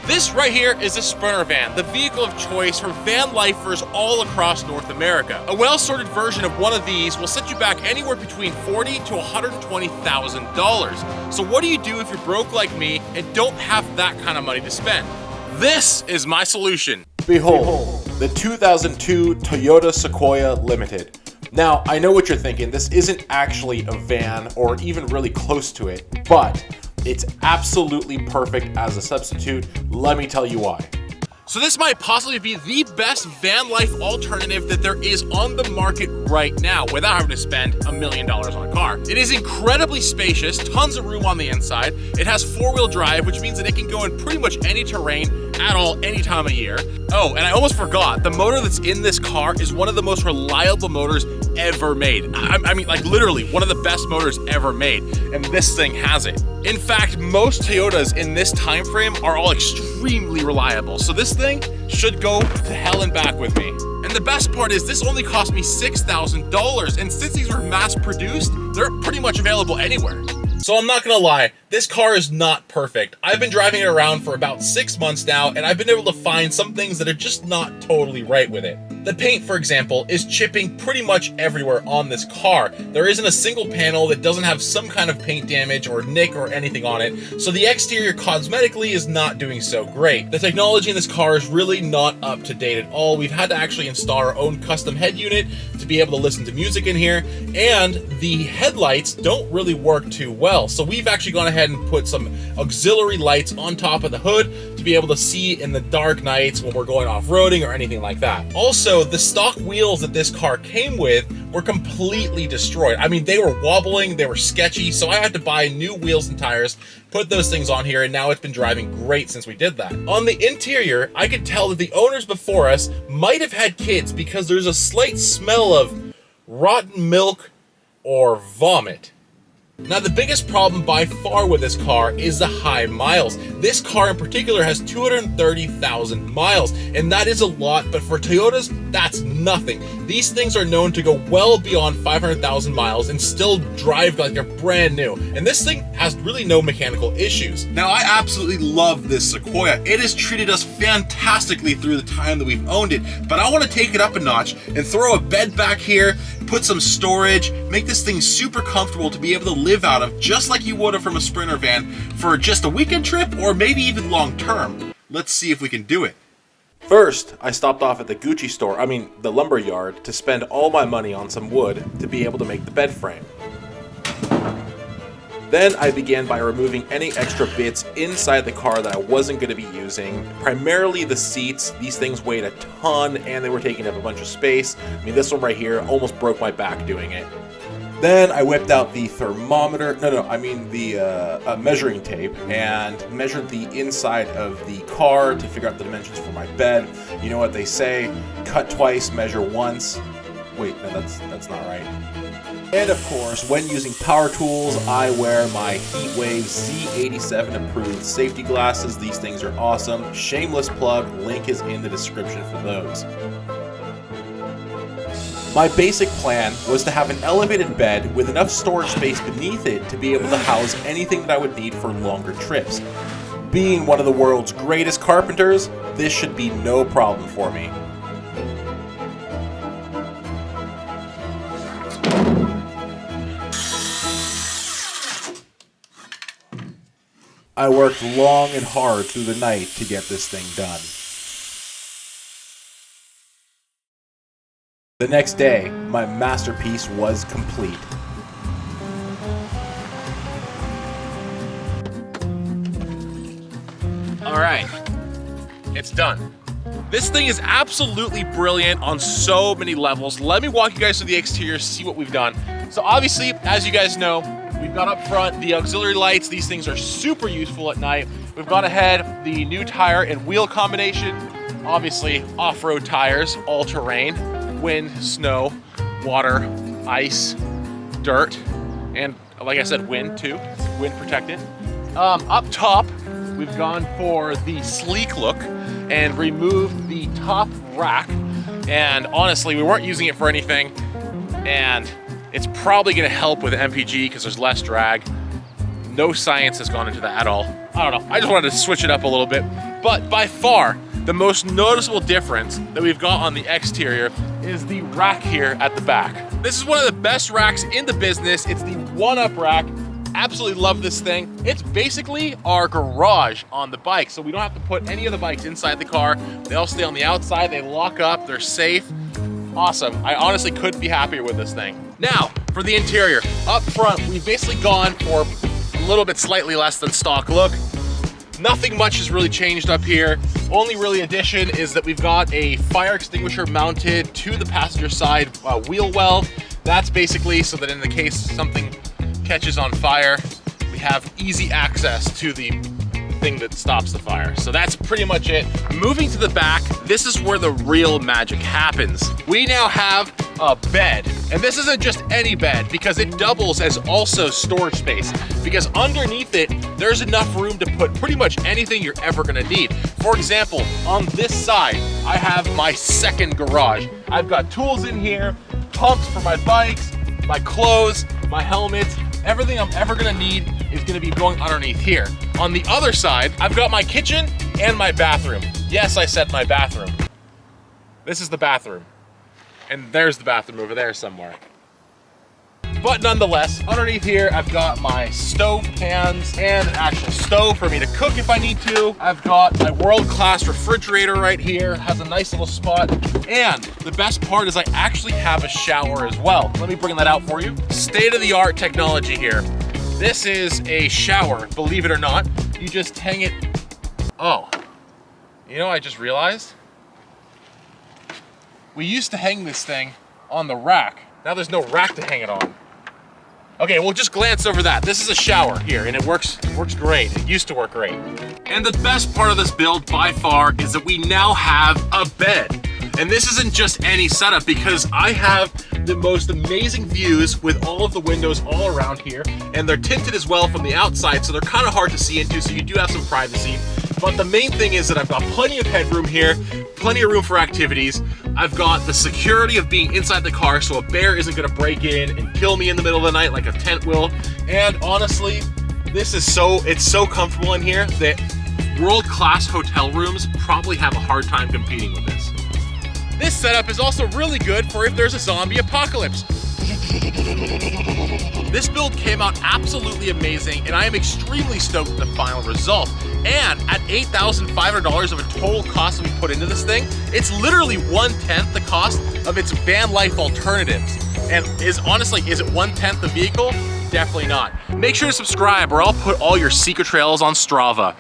This right here is a Sprinter van, the vehicle of choice for van lifers all across North America. A well-sorted version of one of these will set you back anywhere between $40,000 to $120,000. So what do you do if you're broke like me and don't have that kind of money to spend? This is my solution. Behold, the 2002 Toyota Sequoia Limited. Now, I know what you're thinking, this isn't actually a van or even really close to it, but it's absolutely perfect as a substitute. Let me tell you why. So this might possibly be the best van life alternative that there is on the market right now without having to spend $1 million on a car. It is incredibly spacious, tons of room on the inside. It has 4-wheel drive, which means that it can go in pretty much any terrain at all, any time of year. Oh, and I almost forgot, the motor that's in this car is one of the most reliable motors ever made. I mean, like literally one of the best motors ever made, and this thing has it. In fact, most Toyotas in this time frame are all extremely reliable, so this thing should go to hell and back with me. And the best part is this only cost me $6,000, and since these were mass produced, they're pretty much available anywhere. So I'm not gonna lie, this car is not perfect. I've been driving it around for about 6 months now, and I've been able to find some things that are just not totally right with it. The paint, for example, is chipping pretty much everywhere on this car. There isn't a single panel that doesn't have some kind of paint damage or nick or anything on it, so the exterior cosmetically is not doing so great. The technology in this car is really not up to date at all. We've had to actually install our own custom head unit to be able to listen to music in here, and the headlights don't really work too well. So we've actually gone ahead and put some auxiliary lights on top of the hood to be able to see in the dark nights when we're going off-roading or anything like that. Also, the stock wheels that this car came with were completely destroyed. I mean, they were wobbling, they were sketchy, so I had to buy new wheels and tires, put those things on here, and now it's been driving great since we did that. On the interior, I could tell that the owners before us might have had kids because there's a slight smell of rotten milk or vomit. Now, the biggest problem by far with this car is the high miles. This car in particular has 230,000 miles, and that is a lot, but for Toyotas, that's nothing. These things are known to go well beyond 500,000 miles and still drive like they're brand new, and this thing has really no mechanical issues. Now, I absolutely love this Sequoia. It has treated us fantastically through the time that we've owned it, but I want to take it up a notch and throw a bed back here, put some storage, make this thing super comfortable to be able to live out of, just like you would have from a Sprinter van for just a weekend trip or maybe even long term. Let's see if we can do it. First, I stopped off at the Gucci store, the lumber yard, to spend all my money on some wood to be able to make the bed frame. Then I began by removing any extra bits inside the car that I wasn't going to be using, primarily the seats. These things weighed a ton and they were taking up a bunch of space. This one right here almost broke my back doing it. Then I whipped out the thermometer, the measuring tape, and measured the inside of the car to figure out the dimensions for my bed. You know what they say, cut twice, measure once. Wait, no, that's not right. And of course, when using power tools, I wear my Heatwave Z87 approved safety glasses. These things are awesome. Shameless plug, link is in the description for those. My basic plan was to have an elevated bed with enough storage space beneath it to be able to house anything that I would need for longer trips. Being one of the world's greatest carpenters, this should be no problem for me. I worked long and hard through the night to get this thing done. The next day, my masterpiece was complete. All right, it's done. This thing is absolutely brilliant on so many levels. Let me walk you guys through the exterior, see what we've done. So obviously, as you guys know, we've got up front the auxiliary lights. These things are super useful at night. We've got ahead the new tire and wheel combination. Obviously, off-road tires, all-terrain, wind, snow, water, ice, dirt, and like I said, wind too, wind protected. Up top, we've gone for the sleek look and removed the top rack. And honestly, we weren't using it for anything, and it's probably gonna help with MPG because there's less drag. No science has gone into that at all. I don't know, I just wanted to switch it up a little bit. But by far, the most noticeable difference that we've got on the exterior is the rack here at the back. This is one of the best racks in the business. It's the one-up rack. Absolutely love this thing. It's basically our garage on the bike, so we don't have to put any of the bikes inside the car. They all stay on the outside, they lock up, they're safe. Awesome. I honestly couldn't be happier with this thing. Now, for the interior. Up front, we've basically gone for a little bit slightly less than stock look. Nothing much has really changed up here. Only really addition is that we've got a fire extinguisher mounted to the passenger side wheel well. That's basically so that in the case something catches on fire, we have easy access to the thing that stops the fire. So that's pretty much it. Moving to the back, this is where the real magic happens. We now have a bed, and this isn't just any bed because it doubles as also storage space, because underneath it there's enough room to put pretty much anything you're ever gonna need. For example, on this side I have my second garage. I've got tools in here, pumps for my bikes, my clothes, my helmets. Everything I'm ever gonna need is gonna be going underneath here. On the other side, I've got my kitchen and my bathroom. Yes, I said my bathroom. This is the bathroom. And there's the bathroom over there somewhere. But nonetheless, underneath here, I've got my stove pans and an actual stove for me to cook if I need to. I've got my world-class refrigerator right here. It has a nice little spot. And the best part is I actually have a shower as well. Let me bring that out for you. State-of-the-art technology here. This is a shower, believe it or not. You just hang it. Oh, you know, I just realized we used to hang this thing on the rack. Now there's no rack to hang it on. Okay, we'll just glance over that. This is a shower here, and it works great. It used to work great. And the best part of this build by far is that we now have a bed. And this isn't just any setup, because I have the most amazing views with all of the windows all around here, and they're tinted as well from the outside, so they're kind of hard to see into, so you do have some privacy. But the main thing is that I've got plenty of headroom here, plenty of room for activities. I've got the security of being inside the car, so a bear isn't gonna break in and kill me in the middle of the night like a tent will. And honestly, it's so comfortable in here that world-class hotel rooms probably have a hard time competing with this. This setup is also really good for if there's a zombie apocalypse. This build came out absolutely amazing, and I am extremely stoked with the final result. And at $8,500 of a total cost that we put into this thing, it's literally 1/10 the cost of its VanLife alternatives. And is it 1/10 the vehicle? Definitely not. Make sure to subscribe, or I'll put all your secret trails on Strava.